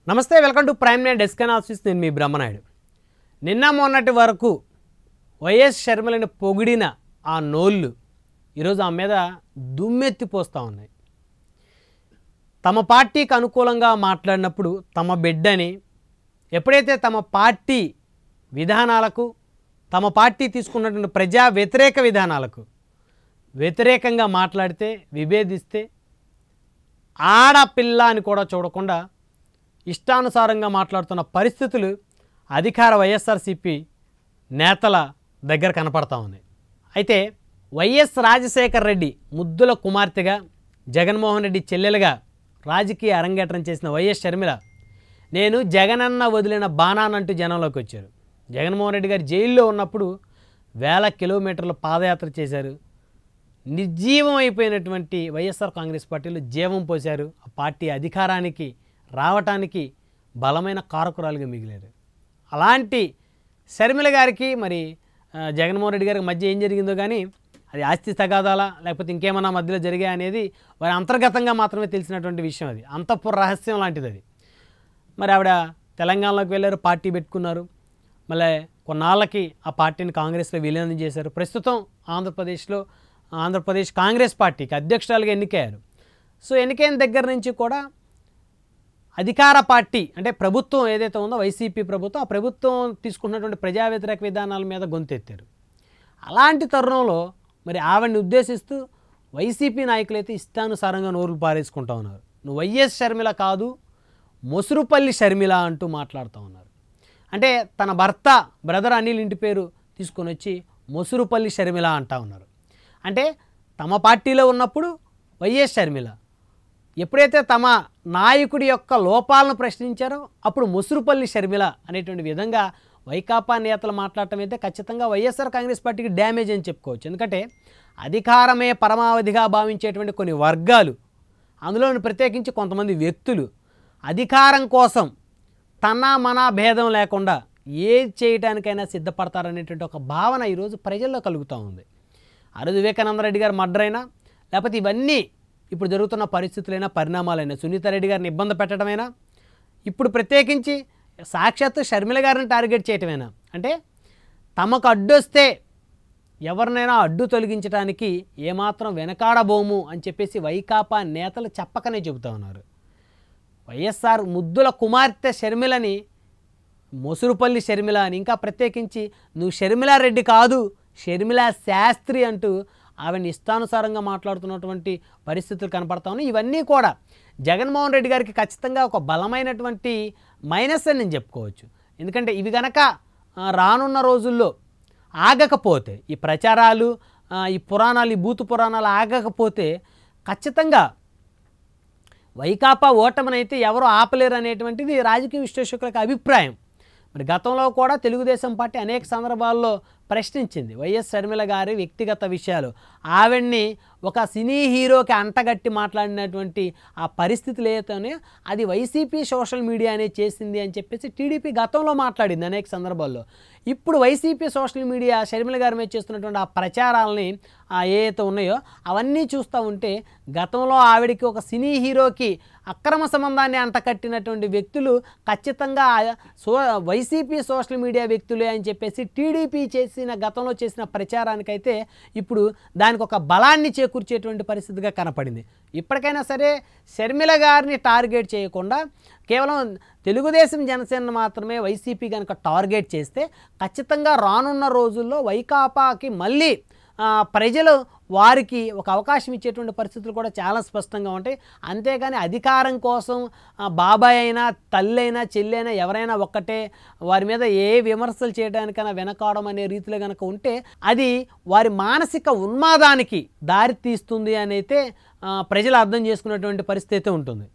నమస్తే welcome to prime nine desk analysis నేను మీ బ్రహ్మనాయుడు నిన్న మొన్నటి వరకు వైఎస్ షర్మిలని పొగిడిన ఆ నోళ్ళు ఈరోజు ఆ మీద దుమ్మెత్తిపోస్తూ ఉన్నాయి. తమ పార్టీకి అనుకూలంగా మాట్లాడినప్పుడు తమ బిడ్డని ఎప్పుడైతే తమ పార్టీ విధానాలకు తమ పార్టీ తీసుకున్నటువంటి ప్రజా వ్యతిరేక విధానాలకు వ్యతిరేకంగా మాట్లాడితే విభేదిస్తే ఆడపిల్ల అని కూడా చూడకుండా ఇష్టానుసారంగా మాట్లాడుతున్న పరిస్థితులు అధికార వైఎస్ఆర్సీపీ నేతల దగ్గర కనపడతా ఉన్నాయి. అయితే వైఎస్ రాజశేఖర్ రెడ్డి ముద్దుల కుమార్తెగా జగన్మోహన్ రెడ్డి చెల్లెలుగా రాజకీయ అరంగేట్రం చేసిన వైఎస్ షర్మిల నేను జగనన్న వదిలిన బాణానంటూ జనంలోకి వచ్చారు. జగన్మోహన్ రెడ్డి గారు జైల్లో ఉన్నప్పుడు వేల కిలోమీటర్ల పాదయాత్ర చేశారు. నిర్జీవం అయిపోయినటువంటి వైఎస్ఆర్ కాంగ్రెస్ పార్టీలో జీవం పోశారు. ఆ పార్టీ అధికారానికి రావటానికి బలమైన కారకురాలుగా మిగిలారు. అలాంటి షర్మిల గారికి మరి జగన్మోహన్ రెడ్డి గారికి మధ్య ఏం జరిగిందో కానీ అది ఆస్తి తగాదాలా లేకపోతే ఇంకేమన్నా మధ్యలో జరిగాయి అనేది వారి అంతర్గతంగా మాత్రమే తెలిసినటువంటి విషయం. అది అంతఃపుర రహస్యం లాంటిది అది. మరి ఆవిడ తెలంగాణలోకి వెళ్ళారు, పార్టీ పెట్టుకున్నారు. మళ్ళీ కొన్నాళ్ళకి ఆ పార్టీని కాంగ్రెస్లో విలీనం చేశారు. ప్రస్తుతం ఆంధ్రప్రదేశ్ కాంగ్రెస్ పార్టీకి అధ్యక్షురాలుగా ఎన్నికయ్యారు. సో ఎన్నికైన దగ్గర నుంచి కూడా అధికార పార్టీ అంటే ప్రభుత్వం ఏదైతే ఉందో వైసీపీ ప్రభుత్వం, ఆ ప్రభుత్వం తీసుకున్నటువంటి ప్రజా వ్యతిరేక విధానాల మీద గొంతెత్తారు. అలాంటి తరుణంలో మరి ఆవిడని ఉద్దేశిస్తూ వైసీపీ నాయకులైతే ఇష్టానుసారంగా నోరులు పారేసుకుంటా ఉన్నారు. నువ్వు వైఎస్ షర్మిల కాదు మొసురుపల్లి షర్మిల అంటూ మాట్లాడుతూ ఉన్నారు. అంటే తన భర్త బ్రదర్ అనిల్ ఇంటి పేరు తీసుకొని వచ్చి మొసురుపల్లి షర్మిల అంటా ఉన్నారు. అంటే తమ పార్టీలో ఉన్నప్పుడు వైఎస్ షర్మిల, ఎప్పుడైతే తమ నాయకుడి యొక్క లోపాలను ప్రశ్నించారో అప్పుడు మొసురుపల్లి షర్మిల అనేటువంటి విధంగా వైకాపా నేతలు మాట్లాడటం అయితే ఖచ్చితంగా వైఎస్ఆర్ కాంగ్రెస్ పార్టీకి డ్యామేజ్ అని చెప్పుకోవచ్చు. ఎందుకంటే అధికారమే పరమావధిగా భావించేటువంటి కొన్ని వర్గాలు, అందులోని ప్రత్యేకించి కొంతమంది వ్యక్తులు అధికారం కోసం తన మన భేదం లేకుండా ఏది చేయడానికైనా సిద్ధపడతారనేటువంటి ఒక భావన ఈరోజు ప్రజల్లో కలుగుతూ ఉంది. ఆరోజు వివేకానంద రెడ్డి గారు మర్డర్ అయినా లేకపోతే ఇవన్నీ ఇప్పుడు జరుగుతున్న పరిస్థితులైనా పరిణామాలైనా సునీతారెడ్డి గారిని ఇబ్బంది పెట్టడమైనా ఇప్పుడు ప్రత్యేకించి సాక్షాత్తు షర్మిల గారిని టార్గెట్ చేయటమేనా అంటే తమకు అడ్డొస్తే ఎవరినైనా అడ్డు తొలగించడానికి ఏమాత్రం వెనకాడబోము అని చెప్పేసి వైకాపా నేతలు చెప్పకనే చెబుతూ ఉన్నారు. వైఎస్ఆర్ ముద్దుల కుమార్తె షర్మిలని మొసురుపల్లి షర్మిల అని, ఇంకా ప్రత్యేకించి నువ్వు షర్మిలారెడ్డి కాదు షర్మిలా శాస్త్రి అంటూ ఆవిడని ఇష్టానుసారంగా మాట్లాడుతున్నటువంటి పరిస్థితులు కనపడతా ఉన్నాయి. ఇవన్నీ కూడా జగన్మోహన్ రెడ్డి గారికి ఖచ్చితంగా ఒక బలమైనటువంటి మైనస్ అని నేను చెప్పుకోవచ్చు. ఎందుకంటే ఇవి కనుక రానున్న రోజుల్లో ఆగకపోతే, ఈ ప్రచారాలు ఈ పురాణాలు ఈ బూతు పురాణాలు ఆగకపోతే ఖచ్చితంగా వైకాపా ఓటమినైతే ఎవరు ఆపలేరు అనేటువంటిది రాజకీయ విశ్లేషకులకు అభిప్రాయం. మరి గతంలో కూడా తెలుగుదేశం పార్టీ అనేక సందర్భాల్లో ప్రశ్నించింది వైఎస్ షర్మిల గారి వ్యక్తిగత విషయాలు. ఆవిడ్ని ఒక సినీ హీరోకి అంటగట్టి మాట్లాడినటువంటి ఆ పరిస్థితులు ఏతోనే అది వైసీపీ సోషల్ మీడియానే చేసింది అని చెప్పేసి టీడీపీ గతంలో మాట్లాడింది అనేక సందర్భాల్లో. ఇప్పుడు వైసీపీ సోషల్ మీడియా షర్మిల గారి మీద చేస్తున్నటువంటి ఆ ప్రచారాలని ఏవైతే ఉన్నాయో అవన్నీ చూస్తూ ఉంటే గతంలో ఆవిడికి ఒక సినీ హీరోకి అక్రమ సంబంధాన్ని అంటకట్టినటువంటి వ్యక్తులు ఖచ్చితంగా వైసీపీ సోషల్ మీడియా వ్యక్తులే అని చెప్పేసి టీడీపీ గతంలో చేసిన ప్రచారానికైతే ఇప్పుడు దానికి ఒక బలాన్ని చేకూర్చేటువంటి పరిస్థితిగా కనపడింది. ఇప్పటికైనా సరే షర్మిల గారిని టార్గెట్ చేయకుండా కేవలం తెలుగుదేశం జనసేన మాత్రమే వైసీపీ కనుక టార్గెట్ చేస్తే ఖచ్చితంగా రానున్న రోజుల్లో వైకాపాకి మళ్ళీ ప్రజలు వారికి ఒక అవకాశం ఇచ్చేటువంటి పరిస్థితులు కూడా చాలా స్పష్టంగా ఉంటాయి. అంతేగాని అధికారం కోసం బాబాయ్ అయినా తల్లి అయినా చెల్లి అయినా ఎవరైనా ఒక్కటే వారి మీద ఏ విమర్శలు చేయడానికైనా వెనకాడడం అనే రీతిలో కనుక ఉంటే అది వారి మానసిక ఉన్మాదానికి దారి తీస్తుంది అని అయితే ప్రజలు అర్థం చేసుకున్నటువంటి పరిస్థితి ఉంటుంది.